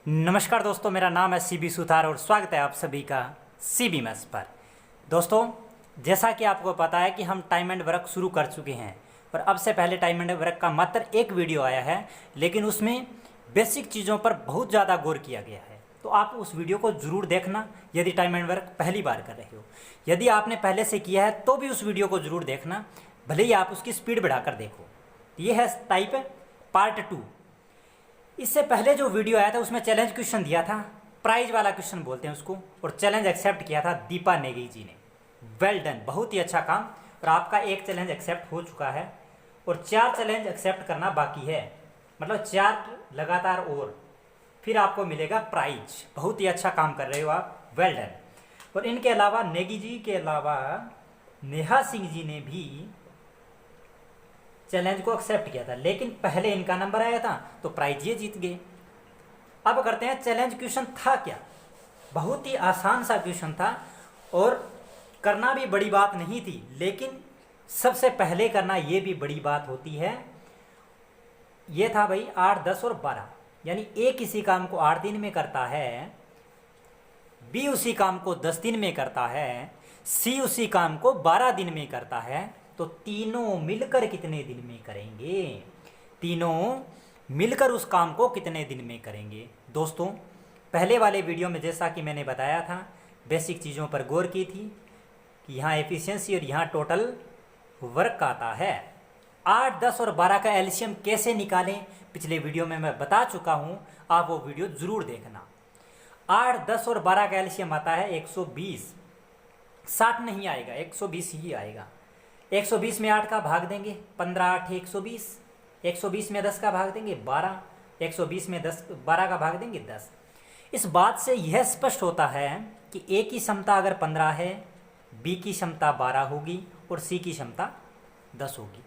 नमस्कार दोस्तों, मेरा नाम है सीबी सुथार और स्वागत है आप सभी का सीबी मेस पर। दोस्तों, जैसा कि आपको पता है कि हम टाइम एंड वर्क शुरू कर चुके हैं और अब से पहले टाइम एंड वर्क का मात्र एक वीडियो आया है, लेकिन उसमें बेसिक चीज़ों पर बहुत ज़्यादा गौर किया गया है। तो आप उस वीडियो को ज़रूर देखना यदि टाइम एंड वर्क पहली बार कर रहे हो। यदि आपने पहले से किया है तो भी उस वीडियो को ज़रूर देखना, भले ही आप उसकी स्पीड बढ़ाकर देखो। ये है टाइप पार्ट 2। इससे पहले जो वीडियो आया था उसमें चैलेंज क्वेश्चन दिया था, प्राइज वाला क्वेश्चन बोलते हैं उसको, और चैलेंज एक्सेप्ट किया था दीपा नेगी जी ने। वेल डन, बहुत ही अच्छा काम। और आपका एक चैलेंज एक्सेप्ट हो चुका है और 4 चैलेंज एक्सेप्ट करना बाकी है, मतलब 4 लगातार और फिर आपको मिलेगा प्राइज। बहुत ही अच्छा काम कर रहे हो आप, वेल डन। और इनके अलावा नेगी जी के अलावा नेहा सिंह जी ने भी चैलेंज को एक्सेप्ट किया था, लेकिन पहले इनका नंबर आया था तो प्राइज ये जीत गए। अब करते हैं चैलेंज क्वेश्चन था क्या। बहुत ही आसान सा क्वेश्चन था और करना भी बड़ी बात नहीं थी, लेकिन सबसे पहले करना ये भी बड़ी बात होती है। ये था भाई 8, 10 और 12, यानी ए किसी काम को 8 दिन में करता है, बी उसी काम को 10 दिन में करता है, सी उसी काम को 12 दिन में करता है, तो तीनों मिलकर कितने दिन में करेंगे? तीनों मिलकर उस काम को कितने दिन में करेंगे? दोस्तों, पहले वाले वीडियो में जैसा कि मैंने बताया था, बेसिक चीज़ों पर गौर की थी कि यहाँ एफिशिएंसी और यहाँ टोटल वर्क आता है। 8, 10 और 12 का एलसीएम कैसे निकालें पिछले वीडियो में मैं बता चुका हूँ, आप वो वीडियो ज़रूर देखना। 8, 10 और 12 का एलसीएम आता है 120। 60 नहीं आएगा, 120 ही आएगा। 120 में 8 का भाग देंगे 15, 8 120। 120 में 10 का भाग देंगे 12। 120 में 12 का भाग देंगे 10। इस बात से यह स्पष्ट होता है कि ए की क्षमता अगर 15 है, बी की क्षमता 12 होगी और सी की क्षमता 10 होगी।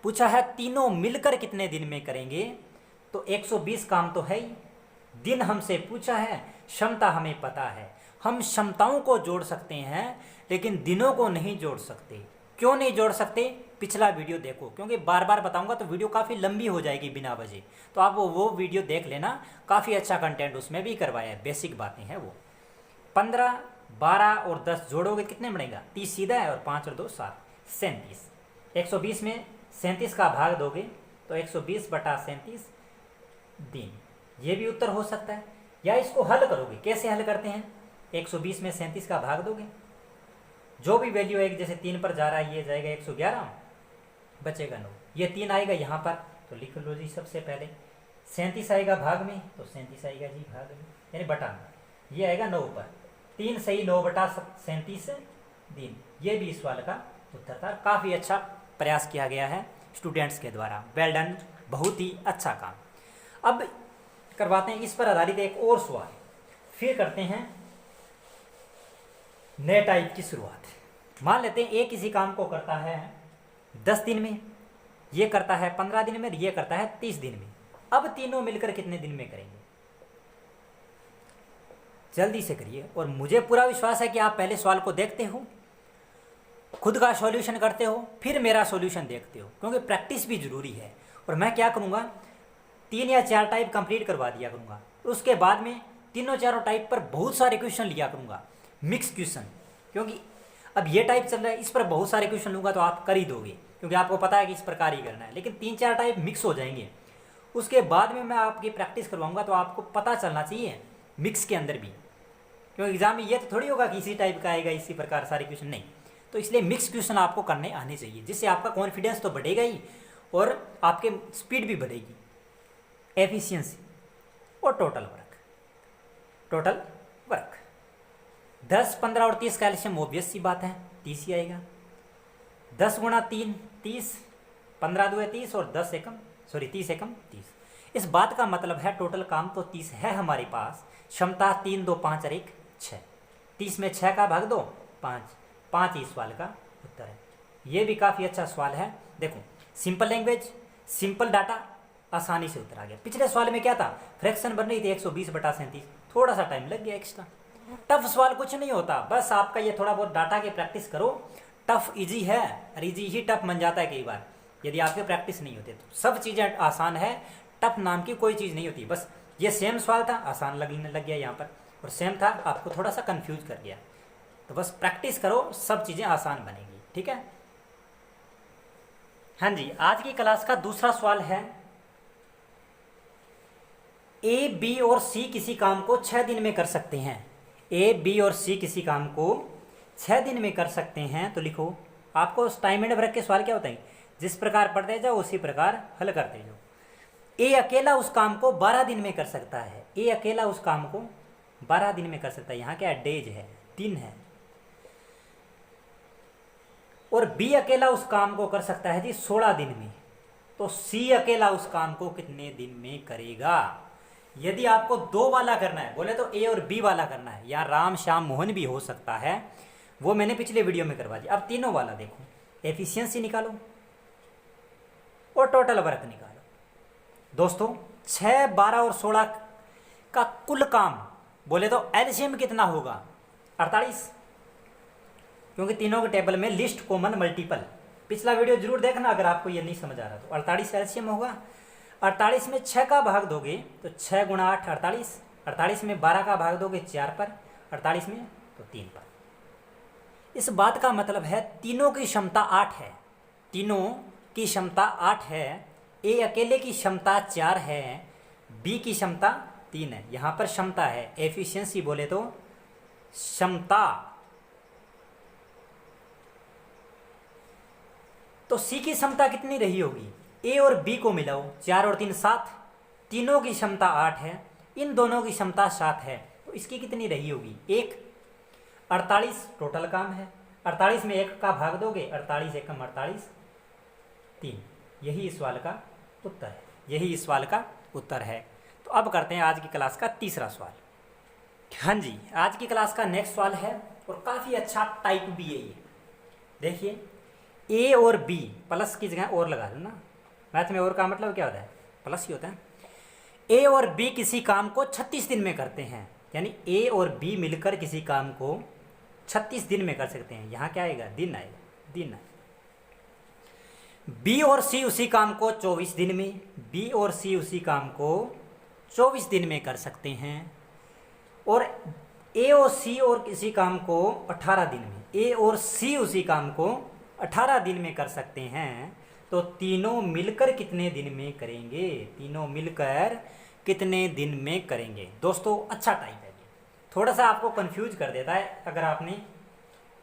पूछा है तीनों मिलकर कितने दिन में करेंगे, तो 120 काम तो है ही, दिन हमसे पूछा है, क्षमता हमें पता है। हम क्षमताओं को जोड़ सकते हैं लेकिन दिनों को नहीं जोड़ सकते। क्यों नहीं जोड़ सकते? पिछला वीडियो देखो, क्योंकि बार बार बताऊंगा तो वीडियो काफ़ी लंबी हो जाएगी बिना वजह। तो आप वो वीडियो देख लेना, काफ़ी अच्छा कंटेंट उसमें भी करवाया है, बेसिक बातें हैं वो। 15, 12 और 10 जोड़ोगे कितने बनेगा? 30 सीधा है और 5 और 2 7, 37। 120 में 37 का भाग दोगे तो 120/37 दिन। ये भी उत्तर हो सकता है, या इसको हल करोगे। कैसे हल करते हैं? 120 में 37 का भाग दोगे, जो भी वैल्यू आएगी, जैसे 3 पर जा रहा है ये जाएगा 111, बचेगा 9। ये 3 आएगा यहाँ पर तो लिख लो जी सबसे पहले। 37 आएगा भाग में तो 37 आएगा जी भाग में, यानी बटा में। ये आएगा 9 पर, 3 सही 9/37 दिन। ये भी इस वाले का उत्तर था। काफ़ी अच्छा प्रयास किया गया है स्टूडेंट्स के द्वारा, वेल डन, बहुत ही अच्छा काम। अब करवाते हैं इस पर आधारित एक और सवाल, फिर करते हैं नए टाइप की शुरुआत। मान लेते हैं ए किसी काम को करता है 10 दिन में, ये करता है 15 दिन में, ये करता है 30 दिन में। अब तीनों मिलकर कितने दिन में करेंगे? जल्दी से करिए, और मुझे पूरा विश्वास है कि आप पहले सवाल को देखते हो, खुद का सॉल्यूशन करते हो, फिर मेरा सॉल्यूशन देखते हो, क्योंकि प्रैक्टिस भी जरूरी है। और मैं क्या करूँगा, 3 या 4 टाइप कंप्लीट करवा दिया करूँगा, उसके बाद में तीनों चारों टाइप पर बहुत सारे क्वेश्चन लिया करूँगा, मिक्स क्वेश्चन। क्योंकि अब ये टाइप चल रहा है, इस पर बहुत सारे क्वेश्चन लूँगा तो आप कर ही दोगे, क्योंकि आपको पता है कि इस प्रकार ही करना है। लेकिन 3-4 टाइप मिक्स हो जाएंगे, उसके बाद में मैं आपकी प्रैक्टिस करवाऊँगा, तो आपको पता चलना चाहिए मिक्स के अंदर भी। क्योंकि एग्जाम में ये तो थोड़ी होगा कि इसी टाइप का आएगा, इसी प्रकार सारे क्वेश्चन नहीं। तो इसलिए मिक्स क्वेश्चन आपको करने आने चाहिए, जिससे आपका कॉन्फिडेंस तो बढ़ेगा ही और आपके स्पीड भी बढ़ेगी, एफिशिएंसी और टोटल वर्क। 10, 15 और 30 का एलसीएम ऑब्वियस सी बात है 30 ही आएगा। 10 × 3 30, 15 2 है 30 और 30 एकम 30। इस बात का मतलब है टोटल काम तो 30 है हमारे पास, क्षमता 3, 2, 5 और 1 6। 30 में 6 का भाग दो 5 ही सवाल का उत्तर है। ये भी काफ़ी अच्छा सवाल है। देखो, सिंपल लैंग्वेज, सिंपल डाटा, आसानी से उत्तर आ गया। पिछले सवाल में क्या था, फ्रैक्शन बन रही थी 120/37, थोड़ा सा टाइम लग गया एक्स्ट्रा। टफ सवाल कुछ नहीं होता, बस आपका ये थोड़ा बहुत डाटा की प्रैक्टिस करो। टफ इजी है और इजी ही टफ बन जाता है कई बार, यदि आपके प्रैक्टिस नहीं होती। तो सब चीज़ें आसान है, टफ नाम की कोई चीज़ नहीं होती। बस ये सेम सवाल था, आसान लगने लग गया यहाँ पर, और सेम था, आपको थोड़ा सा कंफ्यूज कर दिया। तो बस प्रैक्टिस करो, सब चीज़ें आसान बनेगी। ठीक है। हाँ जी, आज की क्लास का दूसरा सवाल है, ए बी और सी किसी काम को 6 दिन में कर सकते हैं। ए बी और सी किसी काम को 6 दिन में कर सकते हैं। तो लिखो, आपको टाइम एंड ब्रेक के सवाल क्या होते हैं, जिस प्रकार पढ़ते जाओ उसी प्रकार हल करते जाओ। ए अकेला उस काम को 12 दिन में कर सकता है। ए अकेला उस काम को 12 दिन में कर सकता है। यहाँ क्या है, डेज है, दिन है। और बी अकेला उस काम को कर सकता है जी 16 दिन में। तो सी अकेला उस काम को कितने दिन में करेगा। यदि आपको 2 वाला करना है, बोले तो ए और बी वाला करना है, या राम श्याम मोहन भी हो सकता है, वो मैंने पिछले वीडियो में करवा दिया। अब तीनों वाला देखो, एफिशिएंसी निकालो और टोटल वर्क निकालो। दोस्तों 6, 12 और 16 का कुल काम बोले तो एलसीएम कितना होगा, 48, क्योंकि तीनों के टेबल में लिस्ट कॉमन मल्टीपल। पिछला वीडियो जरूर देखना अगर आपको ये नहीं समझ आ रहा तो। 48 एलसीएम होगा। 48 में 6 का भाग दोगे तो 6 × 8 48। 48 में 12 का भाग दोगे 4 पर, 48 में तो 3 पर। इस बात का मतलब है तीनों की क्षमता 8 है। तीनों की क्षमता 8 है। ए अकेले की क्षमता 4 है, बी की क्षमता 3 है। यहाँ पर क्षमता है, एफिशिएंसी बोले तो क्षमता। तो सी की क्षमता कितनी रही होगी, ए और बी को मिलाओ, 4 और 3 7, तीनों की क्षमता 8 है, इन दोनों की क्षमता 7 है, तो इसकी कितनी रही होगी, 1। 48 टोटल काम है, 48 में 1 का भाग दोगे, 48 × 1 = 48, 3। यही इस सवाल का उत्तर है। यही इस सवाल का उत्तर है। तो अब करते हैं आज की क्लास का तीसरा सवाल। हाँ जी, आज की क्लास का नेक्स्ट सवाल है और काफ़ी अच्छा टाइप भी है ये। देखिए, ए और बी, प्लस की जगह और लगा दो ना, मैथ में और का मतलब क्या होता है, प्लस ही होता है। ए और बी किसी काम को 36 दिन में करते हैं, यानी ए और बी मिलकर किसी काम को 36 दिन में कर सकते हैं। यहाँ क्या आएगा, दिन आएगा, दिन आएगा। बी और सी उसी काम को 24 दिन में, बी और सी उसी काम को 24 दिन में कर सकते हैं। और ए और सी और किसी काम को 18 दिन में, ए और सी उसी काम को 18 दिन में कर सकते हैं। तो तीनों मिलकर कितने दिन में करेंगे, तीनों मिलकर कितने दिन में करेंगे। दोस्तों अच्छा टाइप है, थोड़ा सा आपको कंफ्यूज कर देता है अगर आपने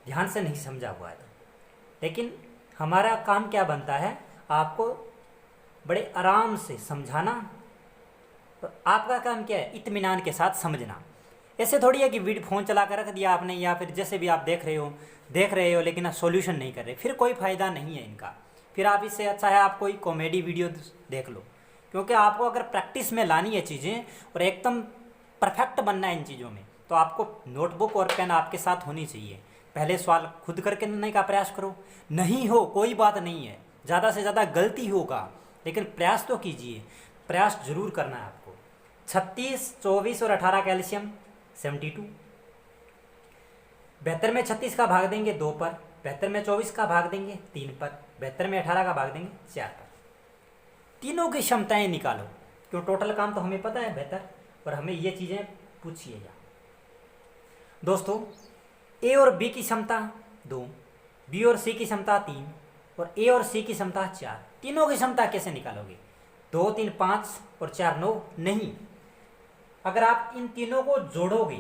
ध्यान से नहीं समझा हुआ है तो। लेकिन हमारा काम क्या बनता है, आपको बड़े आराम से समझाना। तो आपका काम क्या है, इत्मीनान के साथ समझना। ऐसे थोड़ी है कि वीडियो फ़ोन चला कर रख दिया आपने, या फिर जैसे भी आप देख रहे हो लेकिन आप सॉल्यूशन नहीं कर रहे, फिर कोई फ़ायदा नहीं है इनका। फिर आप इससे अच्छा है आप कोई कॉमेडी वीडियो देख लो, क्योंकि आपको अगर प्रैक्टिस में लानी है चीज़ें और एकदम परफेक्ट बनना है इन चीज़ों में, तो आपको नोटबुक और पेन आपके साथ होनी चाहिए। पहले सवाल खुद करके करने का प्रयास करो, नहीं हो कोई बात नहीं है, ज़्यादा से ज़्यादा गलती होगा, लेकिन प्रयास तो कीजिए, प्रयास जरूर करना है आपको। 36, 24 और 18 कैल्शियम 72। 72 में 36 का भाग देंगे 2 पर, 72 में 24 का भाग देंगे 3 पर, 72 में 18 का भाग देंगे 4 पर। तीनों की क्षमताएं निकालो, क्यों टोटल काम तो हमें पता है बेहतर, और हमें ये चीज़ें पूछिएगा। दोस्तों ए और बी की क्षमता 2, बी और सी की क्षमता 3 और ए और सी की क्षमता 4। तीनों की क्षमता कैसे निकालोगे, 2, 3, 5 और 4, 9 नहीं। अगर आप इन तीनों को जोड़ोगे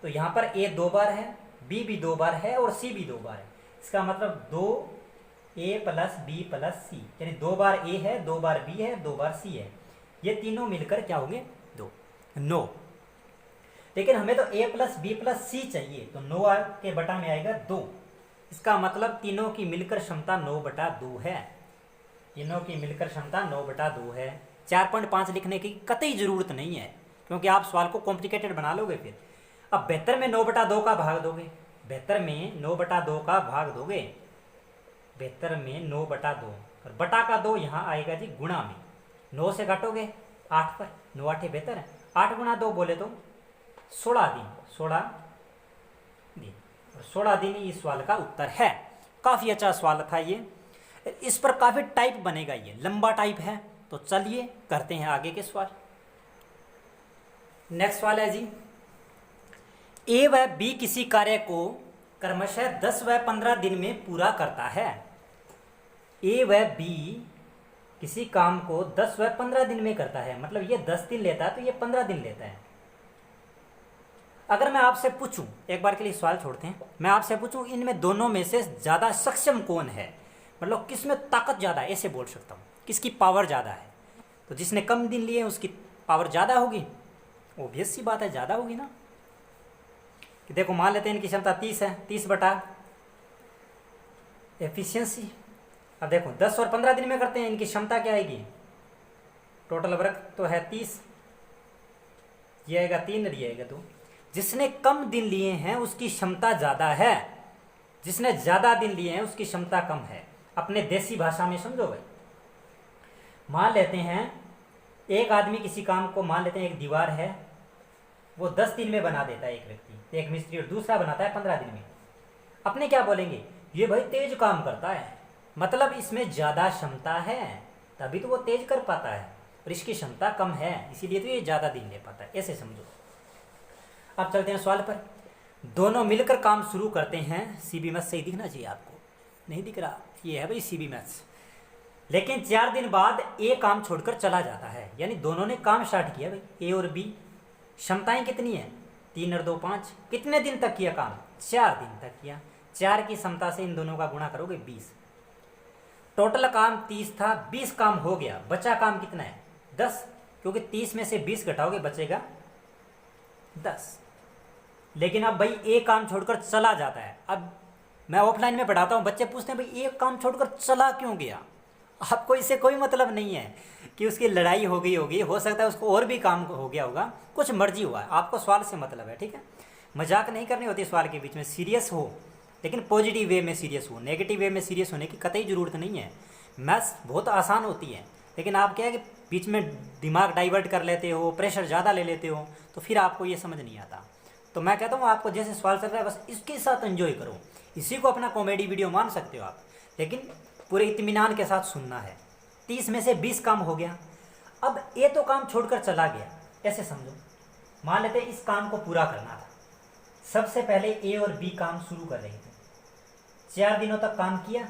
तो यहाँ पर ए 2 बार है, बी भी 2 बार है और सी भी 2 बार है। इसका मतलब 2A + B + C, यानी 2 बार ए है, 2 बार बी है, 2 बार सी है। ये तीनों मिलकर क्या होंगे, 2, 9। लेकिन हमें तो A + B + C चाहिए, तो 9 के बटा में आएगा 2। इसका मतलब तीनों की मिलकर क्षमता 9/2 है। तीनों की मिलकर क्षमता 9/2 है। 4.5 लिखने की कतई जरूरत नहीं है, क्योंकि आप सवाल को कॉम्प्लिकेटेड बना लोगे फिर। अब 72 में 9/2 का भाग दोगे, 72 में 9/2 का भाग दोगे, 72 में 9/2 और बटा का 2 यहाँ आएगा जी गुणा में। 9 से घटोगे 8 पर, 9 8 72 है, 8 × 2 बोले तो 16 दिन, 16 दिन, और 16 दिन इस सवाल का उत्तर है। काफ़ी अच्छा सवाल था ये, इस पर काफ़ी टाइप बनेगा, ये लंबा टाइप है। तो चलिए करते हैं आगे के सवाल। नेक्स्ट वाला है जी, ए व बी किसी कार्य को क्रमशः 10 व 15 दिन में पूरा करता है। ए व बी किसी काम को 10 व 15 दिन में करता है, मतलब ये 10 दिन लेता है तो ये 15 दिन लेता है। अगर मैं आपसे पूछूं, एक बार के लिए सवाल छोड़ते हैं, मैं आपसे पूछूं इनमें दोनों में से ज़्यादा सक्षम कौन है, मतलब किसमें ताकत ज़्यादा है, ऐसे बोल सकता हूँ, किसकी पावर ज़्यादा है, तो जिसने कम दिन लिए उसकी पावर ज़्यादा होगी, ऑब्वियस सी बात है ज़्यादा होगी ना। कि देखो मान लेते हैं इनकी क्षमता 30 है, 30 बटा एफिशिएंसी। अब देखो 10 और 15 दिन में करते हैं, इनकी क्षमता क्या आएगी, टोटल वर्क तो है 30, ये आएगा 3 और ये आएगा 2। जिसने कम दिन लिए हैं उसकी क्षमता ज़्यादा है, जिसने ज़्यादा दिन लिए हैं उसकी क्षमता कम है। अपने देसी भाषा में समझो भाई, मान लेते हैं एक आदमी किसी काम को, मान लेते हैं एक दीवार है वो 10 दिन में बना देता है एक व्यक्ति, एक मिस्त्री, और दूसरा बनाता है 15 दिन में। अपने क्या बोलेंगे, ये भाई तेज काम करता है, मतलब इसमें ज़्यादा क्षमता है तभी तो वो तेज कर पाता है, और इसकी क्षमता कम है इसीलिए तो ये ज़्यादा दिन ले पाता है, ऐसे समझो। अब चलते हैं सवाल पर। दोनों मिलकर काम शुरू करते हैं, सीबी मैथ्स सही दिखना चाहिए आपको, नहीं दिख रहा, ये है भाई सीबी मैथ्स। लेकिन 4 दिन बाद ए काम छोड़कर चला जाता है, यानी दोनों ने काम स्टार्ट किया भाई, ए और बी। क्षमताएं कितनी है, 3 और 2 5। कितने दिन तक किया काम, 4 दिन तक किया। 4 की क्षमता से इन दोनों का गुणा करोगे 20। टोटल काम 30 था, 20 काम हो गया, बचा काम कितना है 10, क्योंकि 30 में से 20 घटाओगे बचेगा 10। लेकिन अब भाई एक काम छोड़कर चला जाता है। अब मैं ऑफलाइन में पढ़ाता हूँ, बच्चे पूछते हैं भाई एक काम छोड़कर चला क्यों गया। आपको इससे कोई मतलब नहीं है कि उसकी लड़ाई हो गई होगी, हो सकता है उसको और भी काम हो गया होगा, कुछ मर्जी हुआ है, आपको सवाल से मतलब है, ठीक है। मजाक नहीं करनी होती सवाल के बीच में, सीरियस हो, लेकिन पॉजिटिव वे में सीरियस हो, नेगेटिव वे में सीरियस होने की कतई ज़रूरत नहीं है। मैथ्स बहुत आसान होती है, लेकिन आप क्या है कि बीच में दिमाग डाइवर्ट कर लेते हो, प्रेशर ज़्यादा ले लेते हो, तो फिर आपको ये समझ नहीं आता। तो मैं कहता हूँ आपको जैसे सवाल चल रहा है बस इसके साथ एंजॉय करो, इसी को अपना कॉमेडी वीडियो मान सकते हो आप, लेकिन पूरे इत्मीनान के साथ सुनना है। 30 में से 20 काम हो गया, अब ये तो काम छोड़कर चला गया, ऐसे समझो। मान लेते इस काम को पूरा करना था, सबसे पहले ए और बी काम शुरू कर रहे थे, 4 दिनों तक काम किया,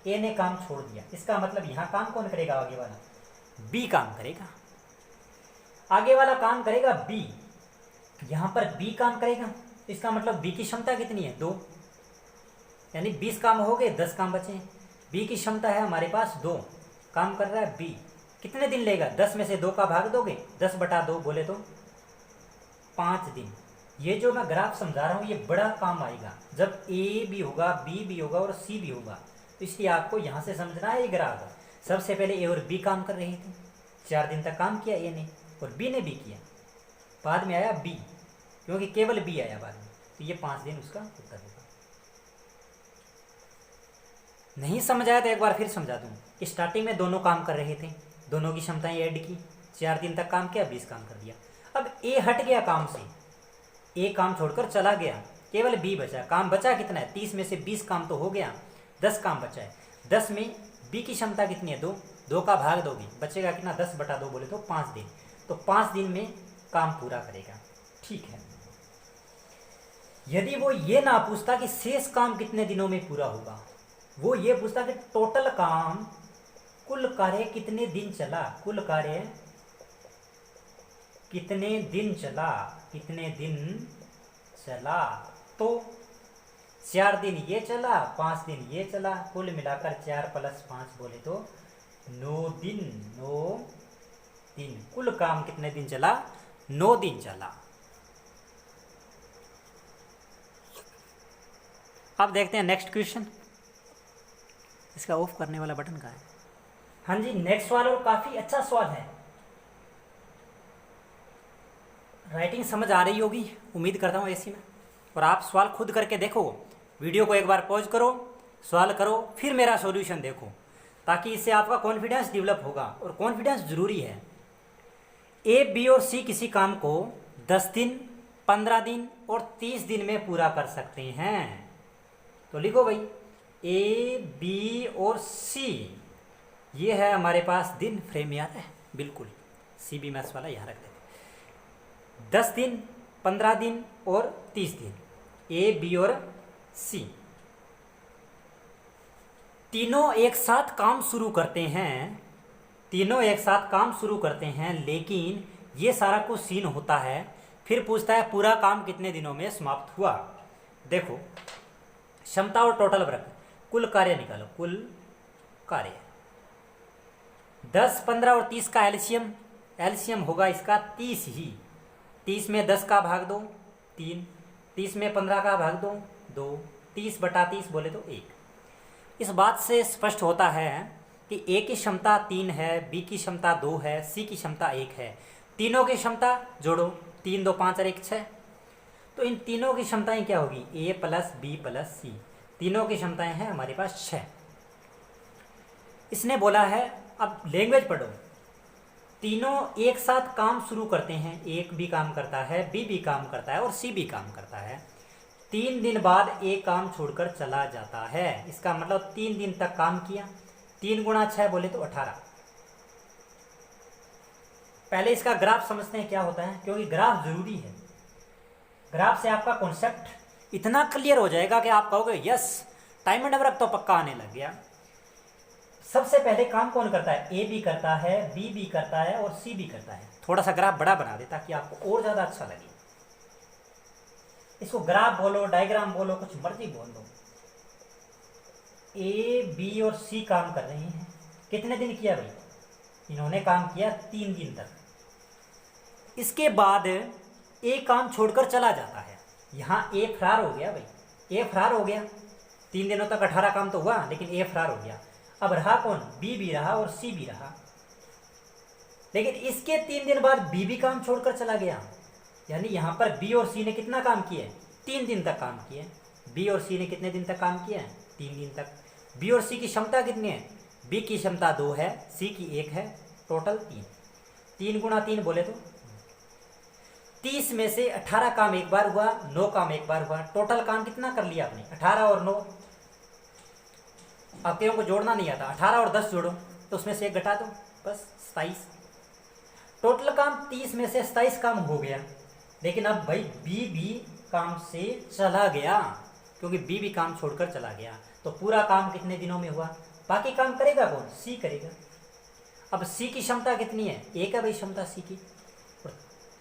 ए ने काम छोड़ दिया, इसका मतलब यहाँ काम कौन करेगा, आगे वाला बी काम करेगा, आगे वाला काम करेगा बी, यहाँ पर बी काम करेगा, इसका मतलब बी की क्षमता कितनी है 2, यानी 20 काम हो गए, 10 काम बचे। बी की क्षमता है हमारे पास 2, काम कर रहा है बी, कितने दिन लेगा, 10 में से 2 का भाग दोगे, 10 बटा 2 बोले तो 5 दिन। ये जो मैं ग्राफ समझा रहा हूँ ये बड़ा काम आएगा जब ए भी होगा, बी भी होगा और सी भी होगा, तो इसलिए आपको यहाँ से समझना है ये ग्राफ। सबसे पहले ए और बी काम कर रहे थे, 4 दिन तक काम किया ए ने और बी ने भी किया, बाद में आया बी, क्योंकि केवल बी आया बाद में, तो ये 5 दिन उसका उत्तर होगा। नहीं समझ आया तो एक बार फिर समझा दूँ कि स्टार्टिंग में दोनों काम कर रहे थे, दोनों की क्षमताएं ऐड की, 4 दिन तक काम किया, 20 काम कर दिया। अब ए हट गया काम से, ए काम छोड़कर चला गया, केवल बी बचा, काम बचा कितना है, 30 में से 20 काम तो हो गया, 10 काम बचा है। 10 में बी की क्षमता कितनी है 2, 2 का भाग दोगे बचेगा कितना, 10 बटा 2 बोले तो 5 दिन, तो 5 दिन में काम पूरा करेगा, ठीक है। यदि वो ये ना पूछता कि शेष काम कितने दिनों में पूरा होगा, वो ये पूछता कि टोटल काम, कुल कार्य कितने दिन चला, कुल कार्य कितने दिन चला, कितने दिन चला, तो 4 दिन ये चला, 5 दिन ये चला, कुल मिलाकर 4 + 5 बोले तो 9 दिन, 9 दिन। कुल काम कितने दिन चला, 9 दिन चला। अब देखते हैं नेक्स्ट क्वेश्चन, इसका ऑफ करने वाला बटन कहाँ है। हाँ जी, नेक्स्ट सवाल और काफ़ी अच्छा सवाल है, राइटिंग समझ आ रही होगी उम्मीद करता हूँ ऐसी में, और आप सवाल खुद करके देखो, वीडियो को एक बार पॉज करो, सवाल करो, फिर मेरा सॉल्यूशन देखो, ताकि इससे आपका कॉन्फिडेंस डेवलप होगा, और कॉन्फिडेंस ज़रूरी है। ए, बी और सी किसी काम को 10 दिन, 15 दिन और 30 दिन में पूरा कर सकते हैं। तो लिखो भाई, ए, बी और सी, ये है हमारे पास दिन फ्रेम, याद है बिल्कुल, सी बी मैथ्स वाला यहाँ रख देते। 10 दिन, 15 दिन और 30 दिन, ए, बी और सी तीनों एक साथ काम शुरू करते हैं, तीनों एक साथ काम शुरू करते हैं, लेकिन ये सारा कुछ सीन होता है। फिर पूछता है पूरा काम कितने दिनों में समाप्त हुआ। देखो, क्षमता और टोटल वर्क, कुल कार्य निकालो, कुल कार्य 10, 15 और 30 का एलसीएम, एलसीएम होगा इसका 30 ही। 30 में 10 का भाग दो 3, 30 में 15 का भाग दो 2, 30/30 बोले तो 1। इस बात से स्पष्ट होता है कि ए की क्षमता 3 है, बी की क्षमता 2 है, सी की क्षमता 1 है। तीनों की क्षमता जोड़ो, 3, 2, 5 और 1, 6। तो इन तीनों की क्षमताएं क्या होगी, ए प्लस बी प्लस सी। तीनों की क्षमताएं हैं हमारे पास 6। इसने बोला है, अब लैंग्वेज पढ़ो, तीनों एक साथ काम शुरू करते हैं, एक भी काम करता है, बी भी काम करता है और सी भी काम करता है। 3 दिन बाद ए काम छोड़कर चला जाता है। इसका मतलब 3 दिन तक काम किया। 3 गुणा 6 बोले तो 18। पहले इसका ग्राफ समझते हैं क्या होता है, क्योंकि ग्राफ जरूरी है। ग्राफ से आपका कॉन्सेप्ट इतना क्लियर हो जाएगा कि आप कहोगे यस, टाइम एंड वर्क तो पक्का आने लग गया। सबसे पहले काम कौन करता है, ए भी करता है, बी भी करता है और सी भी करता है। थोड़ा सा ग्राफ बड़ा बना दे ताकि आपको और ज़्यादा अच्छा लगे। इसको ग्राफ बोलो, डायग्राम बोलो, कुछ मर्जी बोल दो। ए, बी और सी काम कर रहे हैं। कितने दिन किया भाई, इन्होंने काम किया 3 दिन तक। इसके बाद ए काम छोड़कर चला जाता है। यहाँ ए फरार हो गया भाई, ए फरार हो गया। 3 दिनों तक 18 काम तो हुआ, लेकिन ए फरार हो गया। अब रहा कौन, बी भी रहा और सी भी रहा। लेकिन इसके 3 दिन बाद बी भी काम छोड़कर चला गया। यानी यहाँ पर बी और सी ने कितना काम किया, 3 दिन तक काम किया। बी और सी ने कितने दिन तक काम किया, 3 दिन तक। बी और सी की क्षमता कितनी है, बी की क्षमता 2 है, सी की 1 है, टोटल 3। 3 गुणा 3 बोले तो 30 में से 18 काम एक बार हुआ, 9 काम एक बार हुआ। टोटल काम कितना कर लिया आपने, 18 और 9। आप को जोड़ना नहीं आता, 18 और 10 जोड़ो तो उसमें से 1 घटा दो, बस 27। टोटल काम 30 में से 27 काम हो गया। लेकिन अब भाई बी भी काम से चला गया, क्योंकि बी भी काम छोड़कर चला गया। तो पूरा काम कितने दिनों में हुआ, बाकी काम करेगा कौन, सी करेगा। अब सी की क्षमता कितनी है, 1 है भाई क्षमता सी की।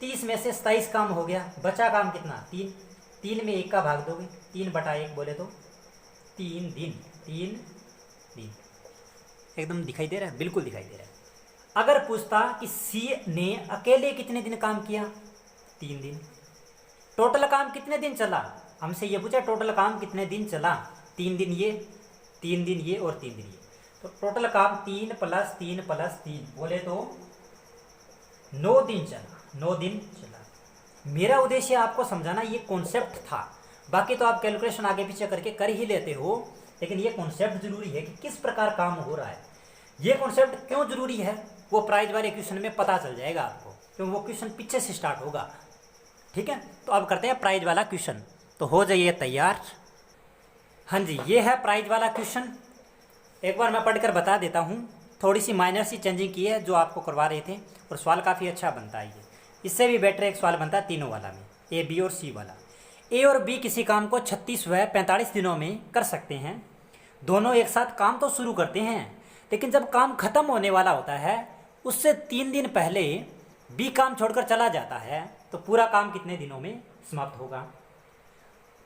30 में से 27 काम हो गया, बचा काम कितना, 3। 3 में 1 का भाग दोगे, 3/1 बोले तो 3 दिन। 3 दिन एकदम दिखाई दे रहा है, बिल्कुल दिखाई दे रहा है। अगर पूछता कि सी ने अकेले कितने दिन काम किया, 3 दिन। टोटल काम कितने दिन चला, हमसे ये पूछा टोटल काम कितने दिन चला। 3 दिन ये, 3 दिन ये और 3 दिन ये। तो टोटल काम 3 + 3 + 3 बोले तो 9 दिन चला। 9 दिन चला। मेरा उद्देश्य आपको समझाना, ये कॉन्सेप्ट था। बाकी तो आप कैलकुलेशन आगे पीछे करके कर ही लेते हो, लेकिन ये कॉन्सेप्ट जरूरी है कि किस प्रकार काम हो रहा है। ये कॉन्सेप्ट क्यों जरूरी है वो प्राइज वाले क्वेश्चन में पता चल जाएगा आपको, क्योंकि वो क्वेश्चन पीछे से स्टार्ट होगा। ठीक है, तो अब करते हैं प्राइज वाला क्वेश्चन। तो हो जाइए तैयार। हाँ जी, ये है प्राइज वाला क्वेश्चन। एक बार मैं पढ़कर बता देता हूँ। थोड़ी सी माइनर सी चेंजिंग की है जो आपको करवा रहे थे, और सवाल काफ़ी अच्छा बनता है। ये इससे भी बेटर एक सवाल बनता है तीनों वाला में, ए, बी और सी वाला। ए और बी किसी काम को 36 व 45 दिनों में कर सकते हैं। दोनों एक साथ काम तो शुरू करते हैं, लेकिन जब काम खत्म होने वाला होता है उससे 3 दिन पहले बी काम छोड़कर चला जाता है। तो पूरा काम कितने दिनों में समाप्त होगा।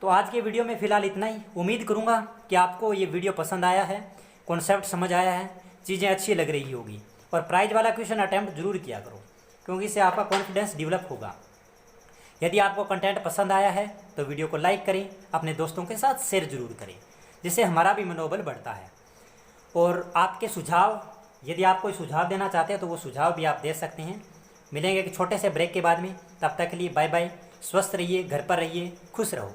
तो आज के वीडियो में फ़िलहाल इतना ही। उम्मीद करूँगा कि आपको ये वीडियो पसंद आया है, कॉन्सेप्ट समझ आया है, चीज़ें अच्छी लग रही होगी। और प्राइज वाला क्वेश्चन अटैम्प्ट जरूर किया करो, क्योंकि इससे आपका कॉन्फिडेंस डेवलप होगा। यदि आपको कंटेंट पसंद आया है तो वीडियो को लाइक करें, अपने दोस्तों के साथ शेयर जरूर करें, जिससे हमारा भी मनोबल बढ़ता है। और आपके सुझाव, यदि आप कोई सुझाव देना चाहते हैं तो वो सुझाव भी आप दे सकते हैं। मिलेंगे एक छोटे से ब्रेक के बाद में। तब तक के लिए बाय बाय। स्वस्थ रहिए, घर पर रहिए, खुश रहो।